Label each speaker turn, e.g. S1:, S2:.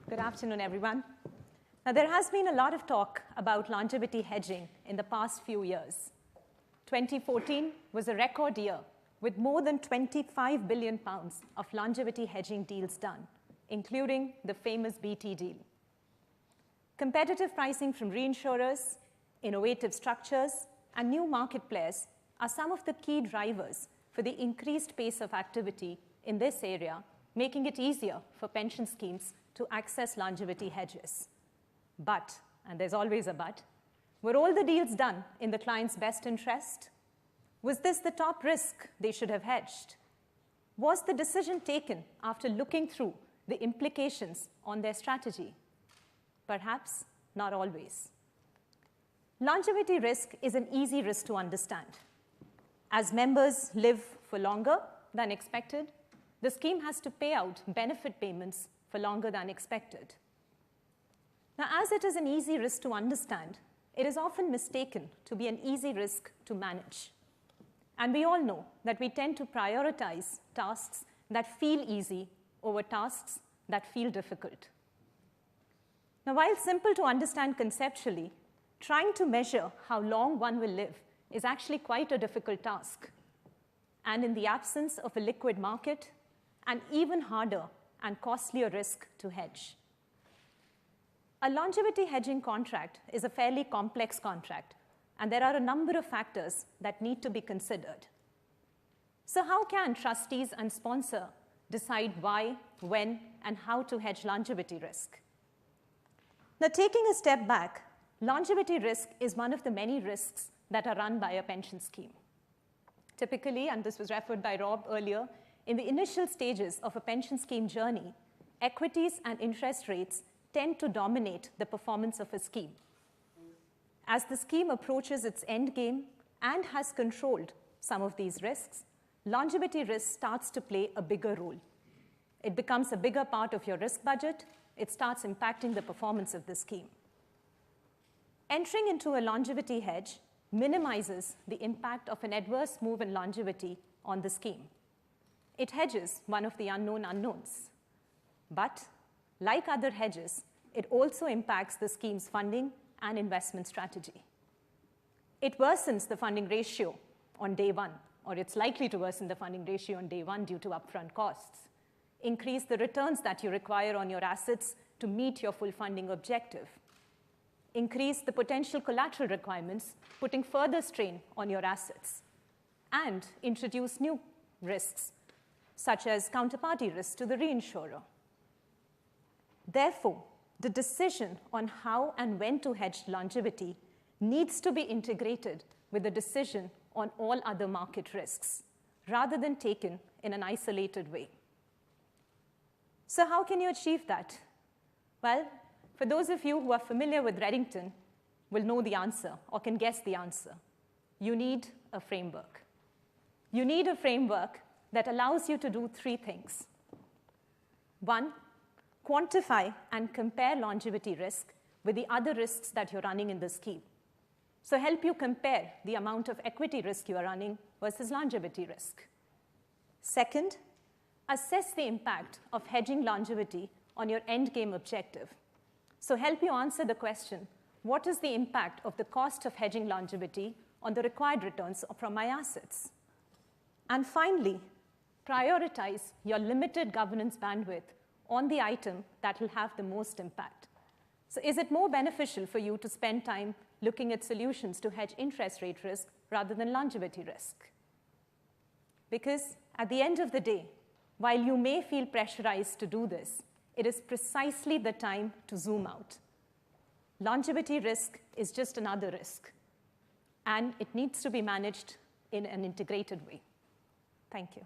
S1: Good afternoon, everyone. Now, there has been a lot of talk about longevity hedging in the past few years. 2014 was a record year with more than 25 billion pounds of longevity hedging deals done, including the famous BT deal. Competitive pricing from reinsurers, innovative structures, and new market players are some of the key drivers for the increased pace of activity in this area, making it easier for pension schemes to access longevity hedges. But, and there's always a but, were all the deals done in the client's best interest? Was this the top risk they should have hedged? Was the decision taken after looking through the implications on their strategy? Perhaps not always. Longevity risk is an easy risk to understand. As members live for longer than expected, the scheme has to pay out benefit payments for longer than expected. Now, as it is an easy risk to understand, it is often mistaken to be an easy risk to manage. And we all know that we tend to prioritize tasks that feel easy over tasks that feel difficult. Now, while simple to understand conceptually, trying to measure how long one will live is actually quite a difficult task. And in the absence of a liquid market, an even harder and costlier risk to hedge. A longevity hedging contract is a fairly complex contract, and there are a number of factors that need to be considered. So how can trustees and sponsor decide why, when, and how to hedge longevity risk? Now, taking a step back, longevity risk is one of the many risks that are run by a pension scheme. Typically, and this was referred by Rob earlier, in the initial stages of a pension scheme journey, equities and interest rates tend to dominate the performance of a scheme. As the scheme approaches its end game and has controlled some of these risks, longevity risk starts to play a bigger role. It becomes a bigger part of your risk budget. It starts impacting the performance of the scheme. Entering into a longevity hedge minimizes the impact of an adverse move in longevity on the scheme. It hedges one of the unknown unknowns. But, like other hedges, it also impacts the scheme's funding and investment strategy. It worsens the funding ratio on day one, or it's likely to worsen the funding ratio on day one due to upfront costs. Increase the returns that you require on your assets to meet your full funding objective. Increase the potential collateral requirements, putting further strain on your assets. And introduce new risks, such as counterparty risk to the reinsurer. Therefore, the decision on how and when to hedge longevity needs to be integrated with the decision on all other market risks, rather than taken in an isolated way. So how can you achieve that? Well, for those of you who are familiar with Reddington, will know the answer or can guess the answer. You need a framework. You need a framework that allows you to do three things. One, quantify and compare longevity risk with the other risks that you're running in the scheme. So help you compare the amount of equity risk you are running versus longevity risk. Second, assess the impact of hedging longevity on your end game objective. So help you answer the question, what is the impact of the cost of hedging longevity on the required returns from my assets? And finally, prioritize your limited governance bandwidth on the item that will have the most impact. So is it more beneficial for you to spend time looking at solutions to hedge interest rate risk rather than longevity risk? Because at the end of the day, while you may feel pressurized to do this, it is precisely the time to zoom out. Longevity risk is just another risk, and it needs to be managed in an integrated way. Thank you.